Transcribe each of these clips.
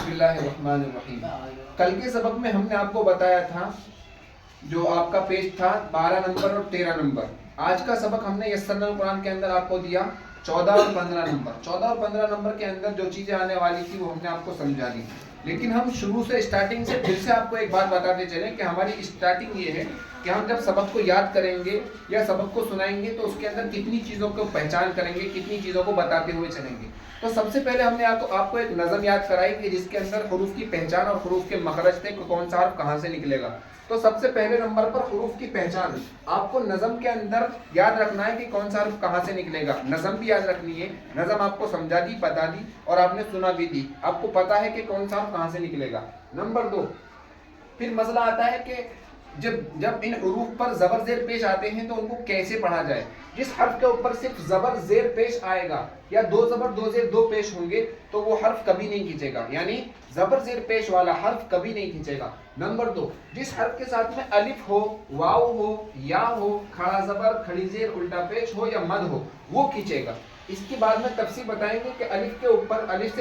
بسم اللہ الرحمن الرحیم. کل کے سبق میں ہم نے آپ کو بتایا تھا جو آپ کا پیج تھا 12 نمبر اور 13 نمبر. آج کا سبق ہم نے یسرنا القرآن کے اندر آپ کو دیا 14 اور 15 نمبر. 14 اور 15 نمبر کے اندر جو چیزیں آنے والی تھی وہ ہم نے آپ کو سمجھا دی. لیکن ہم شروع سے اسٹارٹنگ سے پھر سے آپ کو ایک بات بتاتے چلیں کہ ہماری اسٹارٹنگ یہ ہے کہ ہم جب سبق کو یاد کریں گے یا سبق کو سنائیں گے تو اس کے اندر کتنی چیزوں کو پہچان کریں گے, کتنی چیزوں کو بتاتے ہوئے چلیں گے. تو سب سے پہلے ہم نے آپ کو ایک نظم یاد کرائی کہ جس کے اندر حروف کی پہچان اور حروف کے مخرج تھے کہ کون سا حرف کہاں سے نکلے گا. تو سب سے پہلے نمبر پر حروف کی پہچان آپ کو نظم کے اندر یاد رکھنا ہے کہ کون سا حرف کہاں سے نکلے گا. نظم بھی یاد رکھنی ہے. نظم آپ کو سمجھا دی, بتا دی اور آپ نے سنا بھی دی. آپ کو پتا ہے کہ کون سا حرف کہاں سے نکلے گا. نمبر 2, پھر مسئلہ آتا ہے کہ جب ان حروف پر زبر زیر پیش آتے ہیں تو ان کو کیسے پڑھا جائے. جس حرف کے اوپر صرف زبر زیر پیش آئے گا یا دو زبر دو زیر دو پیش ہوں گے تو وہ حرف کبھی نہیں کھینچے گا, یعنی زبر زیر پیش والا حرف کبھی نہیں کھینچے گا. نمبر 2, جس حرف کے ساتھ میں الف ہو, واو ہو, یا ہو, کھڑا زبر, کھڑی زیر, الٹا پیش ہو یا مد ہو وہ کھینچے گا. اس کی بعد میں تفصیل بتائیں گے کہ الف کے اوپر الف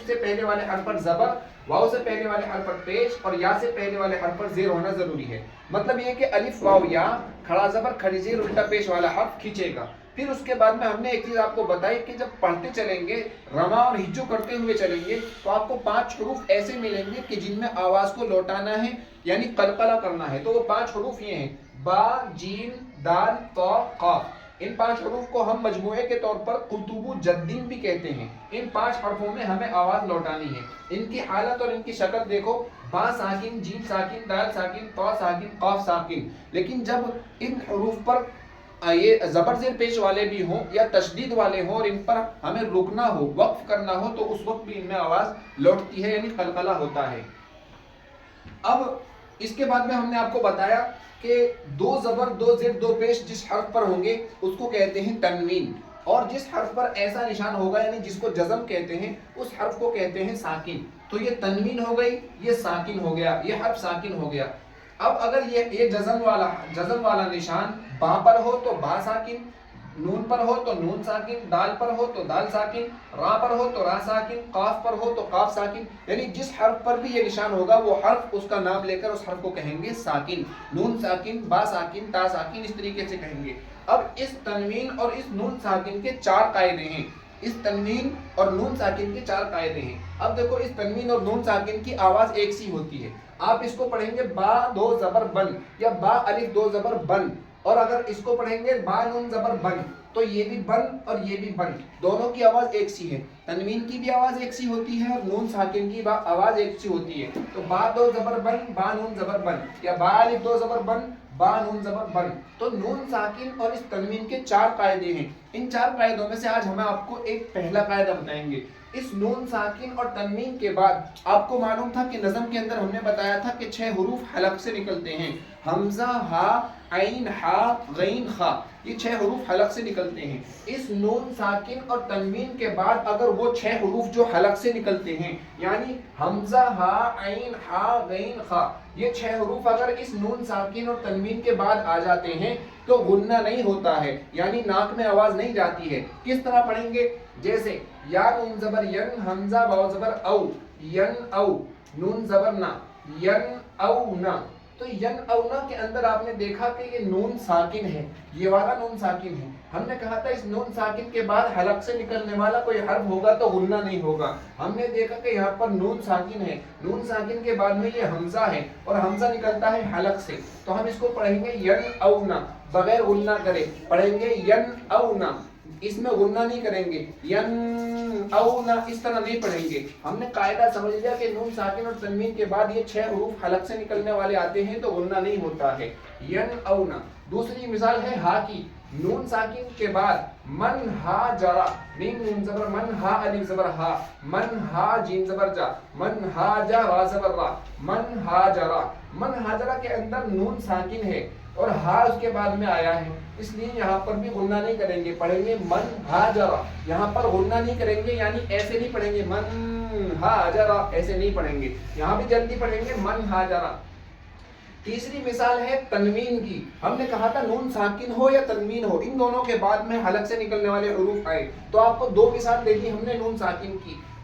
سے پہلے والے حرف پر زبر, واو سے پہلے والے حرف پر پیش اور یا سے پہلے والے حرف پر زیر ہونا ضروری ہے. مطلب یہ کہ الف, واو, یا, کھڑا زبر, کھڑی زیر, الٹا پیش والا حرف کھینچے گا. پھر اس کے بعد میں ہم نے ایک چیز آپ کو بتائی کہ جب پڑھتے چلیں گے, رما اور ہجو کرتے ہوئے چلیں گے تو آپ کو 5 حروف ایسے ملیں گے کہ جن میں آواز کو لوٹانا ہے یعنی قلقلہ کرنا ہے. تو وہ 5 حروف یہ ہیں: با, جیم, دال, طا, قاف. ان 5 حروف کو ہم مجموعے کے طور پر قطب جدین بھی کہتے ہیں. ان 5 حرفوں میں ہمیں آواز لوٹانی ہے. ان کی حالت اور ان کی شکل دیکھو: با ساکن, جیم ساکن, دال ساکن, طا ساکن, قاف ساکن. لیکن جب ان حروف پر یہ زبر زیر پیش والے بھی ہوں یا تشدید والے ہوں اور ان پر ہمیں رکنا ہو, وقف کرنا ہو تو اس وقت بھی ان میں آواز لوٹتی ہے یعنی قلقلہ ہوتا ہے. اب اس کے بعد میں ہم نے آپ کو بتایا کہ 2 زبر 2 زیر 2 پیش جس حرف پر ہوں گے اس کو کہتے ہیں تنوین, اور جس حرف پر ایسا نشان ہوگا یعنی جس کو جزم کہتے ہیں اس حرف کو کہتے ہیں ساکن. تو یہ تنوین ہو گئی, یہ ساکن ہو گیا, یہ حرف ساکن ہو گیا. اب اگر یہ جزم والا نشان با پر ہو تو با ساکن, نون پر ہو تو نون ساکن, دال پر ہو تو دال ساکن, را پر ہو تو را ساکن, قاف پر ہو تو قاف ساکن. یعنی جس حرف پر بھی یہ نشان ہوگا وہ حرف اس کا نام لے کر اس حرف کو کہیں گے ساکن. نون ساکن, با ساکن, تا ساکن, اس طریقے سے کہیں گے. اب اس تنوین اور اس نون ساکن کے 4 قاعدے ہیں. اس تنوین اور نون ساکن کے 4 قاعدے ہیں. اب دیکھو اس تنوین اور نون ساکن کی آواز ایک سی ہوتی ہے. آپ اس کو پڑھیں گے با 2 زبر بن یا با الف 2 زبر بن, اور اگر اس کو پڑھیں گے با نون زبر بن تو یہ بھی بن اور یہ بھی بن. دونوں کی آواز ایک سی ہے. تنوین کی بھی آواز ایک سی ہوتی ہے اور نون ساکن کی آواز ایک سی ہوتی ہے. تو با 2 زبر بن, با نون زبر بن, یا با الف 2 زبر بن, با نون زبر بن. تو نون ساکن اور اس تنوین کے 4 قاعدے ہیں. ان 4 قاعدوں میں سے آج ہم آپ کو ایک پہلا قاعدہ بتائیں گے. اس نون ساکن اور تنوین کے بعد آپ کو معلوم تھا کہ نظم کے اندر ہم نے بتایا تھا کہ 6 حروف حلق سے نکلتے ہیں: حمزہ, ہا, عین, ہا, غین, خا. یہ 6 حروف حلق سے نکلتے ہیں. اس نون ساکن اور تنوین کے بعد اگر وہ 6 حروف جو حلق سے نکلتے ہیں یعنی حمزہ, ہا, عین, ہا, غین, خا, یہ 6 حروف اگر اس نون ساکن اور تنوین کے بعد آ جاتے ہیں تو غنہ نہیں ہوتا ہے, یعنی ناک میں آواز نہیں جاتی ہے. کس طرح پڑھیں گے؟ جیسے یا نون زبر ین, حمزہ واو زبر او, ین او, نون زبر نا, ین او نا. تو ین او نا کے اندر آپ نے دیکھا کہ یہ نون ساکن ہے, یہ والا نون ساکن ہے. ہم نے کہا تھا اس نون ساکن کے بعد حلق سے نکلنے والا کوئی حرف ہوگا تو غنہ نہیں ہوگا. ہم نے دیکھا کہ یہاں پر نون ساکن ہے, نون ساکن کے بعد میں یہ حمزہ ہے اور حمزہ نکلتا ہے حلق سے. تو ہم اس کو پڑھیں گے ین او نا, بغیر غنہ کرے پڑھیں گے ین او نا. اس میں غنہ نہیں کریں گے, ین او نا اس طرح نہیں پڑھیں گے. ہم نے قاعدہ سمجھ لیا کہ نون ساکن اور تنوین کے بعد یہ 6 حروف حلق سے نکلنے والے آتے ہیں تو غنہ نہیں ہوتا ہے, ین او نا. دوسری مثال ہے ہا کی. نون ساکن کے بعد من ہا جرا, میم نون زبر من, ہا الف زبر ہا, من ہا جیم زبر جا, من ہا جا را زبر را, من ہا جرا. من ہاجرہ کے اندر نون ساکن ہے اور ہا اس کے بعد میں آیا ہے, اس لیے یہاں پر بھی غنہ نہیں کریں گے, پڑھیں گے من ہاجرہ. یہاں پر غنہ نہیں کریں گے یعنی ایسے نہیں پڑھیں گے من ہاجرہ, ایسے نہیں پڑھیں گے. یہاں بھی جلدی پڑھیں گے من ہاجرہ. تیسری مثال ہے تنوین کی. ہم نے کہا تھا نون ساکن ہو یا تنوین ہو, ان دونوں کے بعد میں حلق سے نکلنے والے حروف آئے. تو آپ کو 2 مثال دے دی ہم نے نون ساکن کی.